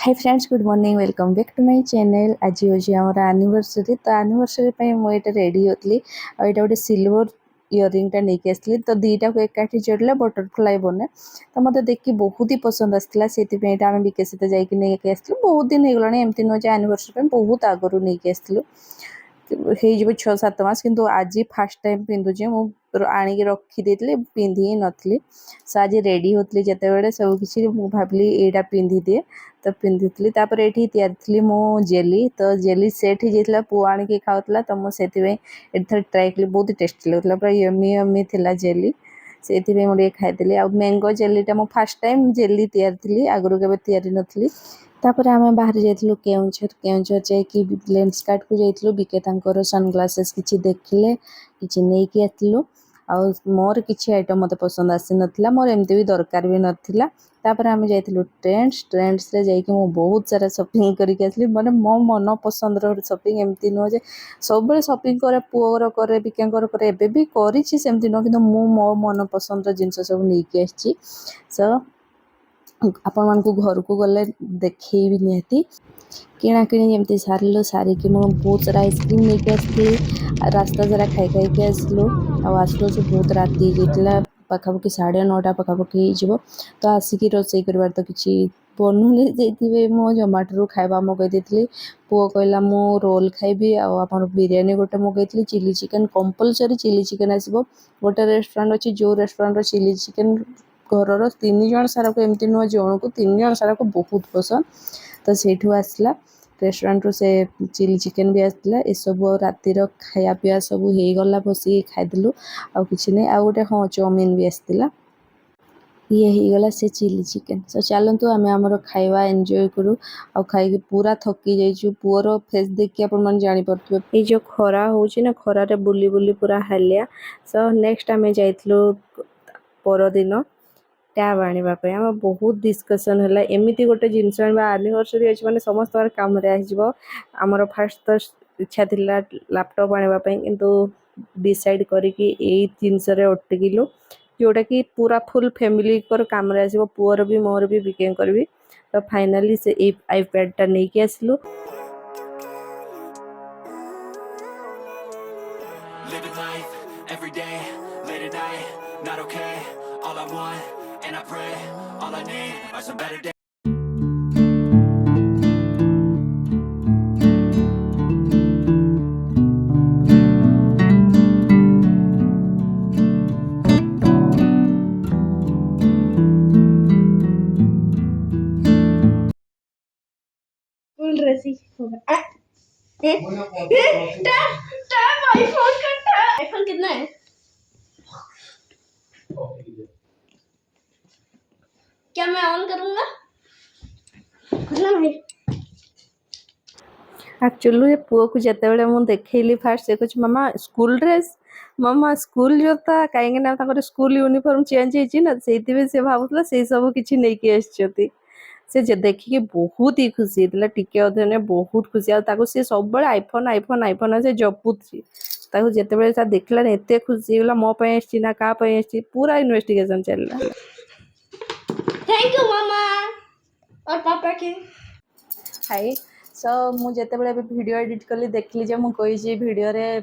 Hi friends, good morning, welcome back to my channel. आज हूँ आम एनिवर्सरी। तो एनिवर्सरी मुझे रेडी होती और यहाँ गोटे सिल्वर इयरिंगटा नहीं आसती। तो दीटा को एकाठी जोड़ला बटरफ्लाई बने। तो मत देखी बहुत ही पसंद आसाला से आम विकसित जाकि आसलु। बहुत दिन हो गला एमती नुह एनिवर्सरी बहुत आगु नहीं आसलु हो 6-7 मास किंतु आज फास्ट टाइम पिंधुचे मु आणिक रखी पिंधि ही नथली। सो आज रेडी होती जिते सब किसी भाविली यहाँ पिंधि दिए तो पिंधुली। तापर ये तैयारी मो जेली। तो जेली सेट हो जाता पुआ आणिक खाऊला तो मुझे थर ट्राए कली बहुत टेस्टी लगुला पूरा यमी यमी थिला जेली। से मुझे खाई आ मैंगो जेलीटा मो फास्ट टाइम जेली तैयारी थी आगुरी केवे तैयारी नथली। तापर आम बाहर जाइलु केउंझर जाकि लेंसकार्ट को जाइलु बिके तांकर सनग्लासेस किछि देखिले किछि नै कि आथिलु। आ मोर किछि आइटम मते पसंद आसी नथिला, मोर एमती भी दरकार भी नथिला। तापर आम जाइलु ट्रेंड्स रे जाइकि मो बहुत सारा शॉपिंग करके आसली। माने मो मन पसंद रो शॉपिंग एमती नुह जे सब बेले शॉपिंग करे पुओर करे बिकेंकर करे एबे भी करिछि सेमती नुह किंतु मो मन पसंद रो जिंस सब नै कि आछि। सो आपण मानकु घर को गले देखैबी निहाती किणाकिणी जमती सारिलु। सारिकी मु बहुत सारा आइसक्रीम लेके आसली। रास्ता सारा खाई खाई आसलु आसलु से बहुत राति जाइला पाखापाखि 9:30 पाखापाखि हो। तो आसिकी रोषे करबार तो किसी बनुनी जाइए मो जोमाटो खाଇବା मगैदी। पुओ कहला मु रोल खाइबी आपन बिरियानी गोटे मगैली chilli chicken compulsory chilli chicken आसो। गोटे रेस्टोरेंट अच्छी जो रेस्टोरेंट चिली चिकेन घर 3 जन सारा को एमती नुह जन को 3 जन सारा को बहुत पसंद। तो सेठू आसला रेस्टोरेंट से चिली चिकेन भी आसला। ए सब रातिर खाया पिया सब हो गला बसी खाइदेलु आ किछि नै। आ गोटे हाँ चाउमिन भी आसला। ये हो गला से चिली चिकेन। तो चलतु आम आमर खाଇବା एंजॉय करू। आ खाई पूरा थकी जाइछु। पुअर फेस देखि आपण मन जानि परथुबे ए जो खरा होछि ना खरा रे बुली बुली पूरा हालिया। सो नेक्स्ट आम जाइतलु पर दिन टैब आनिबा पे आम बहुत डिस्कशन है एमती गोटे जिनस एनिवर्सरी अच्छे मैंने समस्त काम आमर फास्ट तो इच्छा थी लैपटॉप आने किंतु डिसाइड करके जिनस अटकिलु जोटा कि पूरा फुल फैमिली काम आसो पुअर भी मोर भी बिके करी। तो फाइनाली से आईपैडटा नहीं कि आसलु। Living life, every day, late at night, not okay. All I want, and I pray, all I need are some better days. Full रसी होगा। टैब आईफोन का टैब। आईफोन कितना है? क्या मैं ऑन करूंगा? खुला भाई। एक्चुअली पुओ को जिते बड़े मुझे देखली फास्ट से कुछ मामा स्कूल ड्रेस मामा स्कूल जोता कहीं स्कूल यूनिफॉर्म चेंज होना से भावुला से सब किसी नहीं कि आसती। से देखिए बहुत ही खुशी होता टिके अधे बहुत खुशी आ सब आईफोन आईफोन आईफोन से जपुची जिते देखला एत खुशी होगा मो ना क्या पूरा इन्वेस्टिगेशन चलला। थैंक यू मामा और पापा के। हाय सो मुझे वीडियो एडिट कली देखली जे मुझे वीडियो रे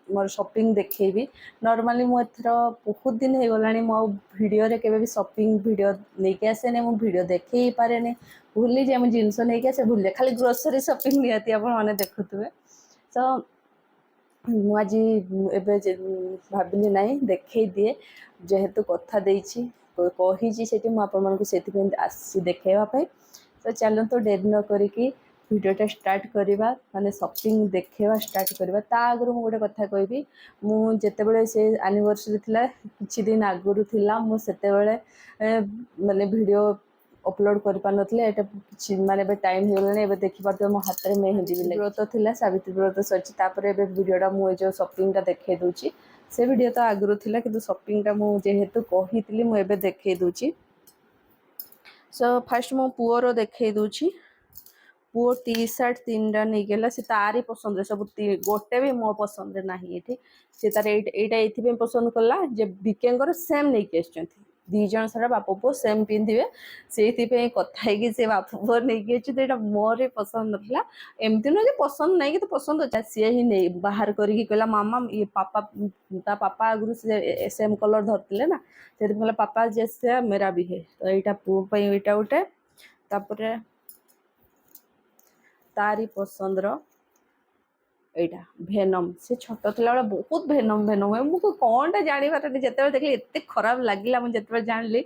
मोर शॉपिंग देखेबी। नॉर्मली मुझे बहुत दिन हो गला मो वीडियो रे केबे भी शॉपिंग वीडियो नहीं के आसे ने वीडियो देखे ही पारे ने भूली जे मुझे जिनस नहीं के आसे भूल खाली ग्रोसरी शॉपिंग नियति आपण माने देखुथबे। सो मुझे एबे भाविली नहीं देखे दिए जेहेतु कथा देछि कही सेठी मु आपण मानकु सेति आसी देखेबा। तो चलो तो डेरी न करिकी वीडियोटा स्टार्ट करवा माने शॉपिंग देखा स्टार्ट करवा। ता आगु मु गोटे कथा कहबी मुझे से एनिवर्सरी थिला किछि दिन आगु थिला मु सेते माने वीडियो अपलोड कर पार नथले एटा किछि माने बे टाइम हो गलाने। एबे देखि पारतो मो हाथ रे मेहंदी भी व्रत थिला सावित्री व्रत सची। तापर एबे वीडियोटा मु जो शॉपिंगटा देखे दूची से वीडियो तो आगु थिला किंतु शॉपिंगटा मु जेहेतु कहितली मु एबे देखे दूची। सो फास्ट मो पुओर देखे दूची। पुओ टी शर्ट 3टा नहीं गला से तारी पसंद सब गोटे भी मो पसंद ना ये से तार एटा पसंद कला जे बिकेंगर सेम नहीं कि आछंती दी जन सारा बाप पुओ सेम पिंधे से कथा से बाप पुओ नहीं मोर पसंद ना एमती नुह पसंद नहीं कि तो पसंद अच्छा सी ही नहीं बाहर करके कहला मामा ये पापा ता पापा आगु से सेम कलर धरते ना से कहला पापा जैसे मेरा भी है तो यहाँ पुओ यहाँ गोटे तापर तारी पसंद एटा भेनम से छोट थिला बेले बहुत भेनम भेनम हुए मुझे कौनटा जापारे जिते देखली एत खराब लगे मुझे जानी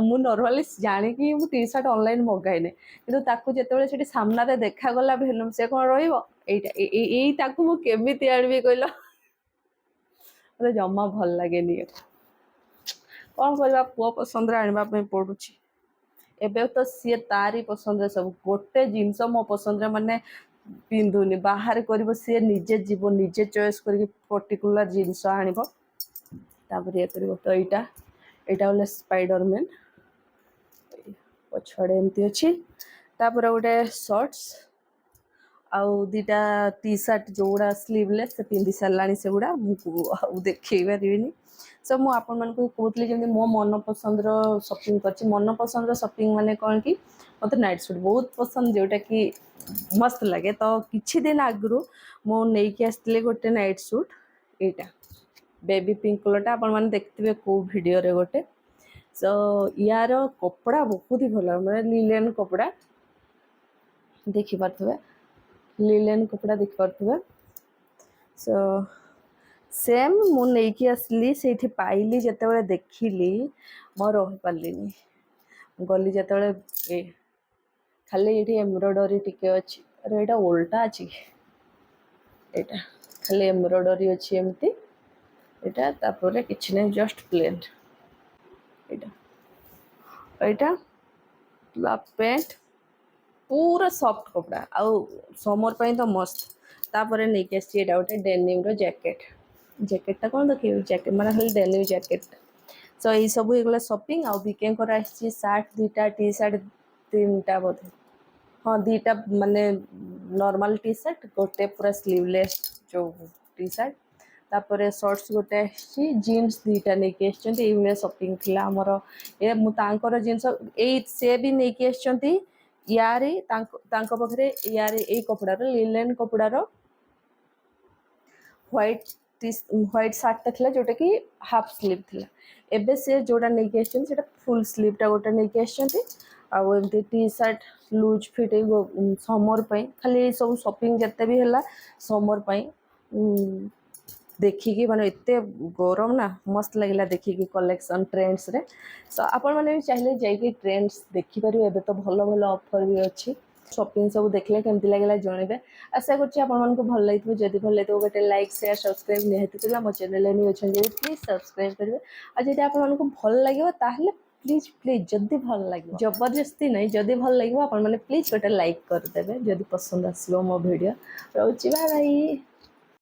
मु नर्माली जाणी टी सार्ट ऑनलाइन मगाइने कि जिते सामने देखागला भेनम से कौन रहा मुझे आनबी कहल मतलब जमा भल लगे कौन करवा पुओ पसंद आने पड़ू एबे तो सी तारी पसंद सब गोटे जिनस मो पसंद माने पिंधुनी बाहर कर सी निजे जीव निजे चॉइस कर पर्टिकुलर जिनस आण ये कर तो यहाँ बोले स्पाइडरमैन पछड़े एमती अच्छी तापर गोटे शॉर्ट्स आउ दीटा टी सार्ट जोड़ा स्लीवलेस से पिंधि सारा से गुड़ा मुझे देखे पारि सो मुझे कहती जमी मो मन पसंद शॉपिंग कर मन पसंद शॉपिंग माने कौन कि मत नाइट सूट बहुत पसंद जोटा कि मस्त लगे तो किछि दिन आगु मुझे आसती गोटे नाइट सूट यहाँ बेबी पिंक कलरटा आपण मैंने देखते कौ भिडियो रे गोटे सो यार कपड़ा बहुत ही भल मैं लिलेन कपड़ा देखिपे लिलेन कपड़ा देखिपे सो सेम मुझे आसली से पाइली जिते देखिली मो रही पार्ली गली जिते खाली ये एम्ब्रॉयडरी टिके अच्छी अरे यहाँ उल्टा अच्छी यहाँ खाली एम्ब्रॉयडरी अच्छी एमती यहाँ तापर किसी नहीं जस्ट प्लेन यहाँ पेंट पूरा सॉफ्ट कपड़ा आउ समर पाई तो मस्त तापर नहीं आसी गोटे डेनिम रो जैकेटा कौन देखिए जैकेट मैंने खाली डेनिम जैकेट सो ये सब होगा शॉपिंग आउ विकेंकर आसी सार्ट दीटा टी सार्ट तीनटा बोधे हाँ दीटा माने नॉर्मल टी शर्ट गोटे पूरा स्लीवलेस जो टी शर्ट तापर शॉर्ट्स गोटे आसी जीन्स दीटा नहीं आसमें शॉपिंग थी आमर ये मुझे जिनस से भी नहीं आसती यारे पाखे यारे ये कपड़ार लिलेन कपड़ार व्हाइट सार्टा था जोटा कि हाफ स्लीव थी एबे से जोड़ा नहीं आसते फुल स्लीवटा गोटे नहीं आसती आमती T shirt loose fit summer खाली सब शॉपिंग जिते भी है समर देखिकी माने इतने गरम ना मस्त लगे देखिकी कलेक्शन ट्रेंड्स रे सो आपण मैंने भी चाहिए जाइए ट्रेंड्स देखिपर एबे तो भल भल ऑफर भी अच्छी शॉपिंग सब देखले केमती लगे जनइबे आशा करछि आपण मानक भल लागिथबो जदि भल लागिथबो गोटे लाइक शेयर सब्सक्राइब निहाती करिवे मो चैनल रे न्यू अछन प्लीज सब्सक्राइब करिवे आ जदि आपण मानक भल लागिवो ताहले प्लीज जदि भल लगे जबरदस्ती नहीं जदि भल लगे आपण माने प्लीज गोटे लाइक कर देबे जदि पसंद आसीबो मो वीडियो रहउछि बाय बाय।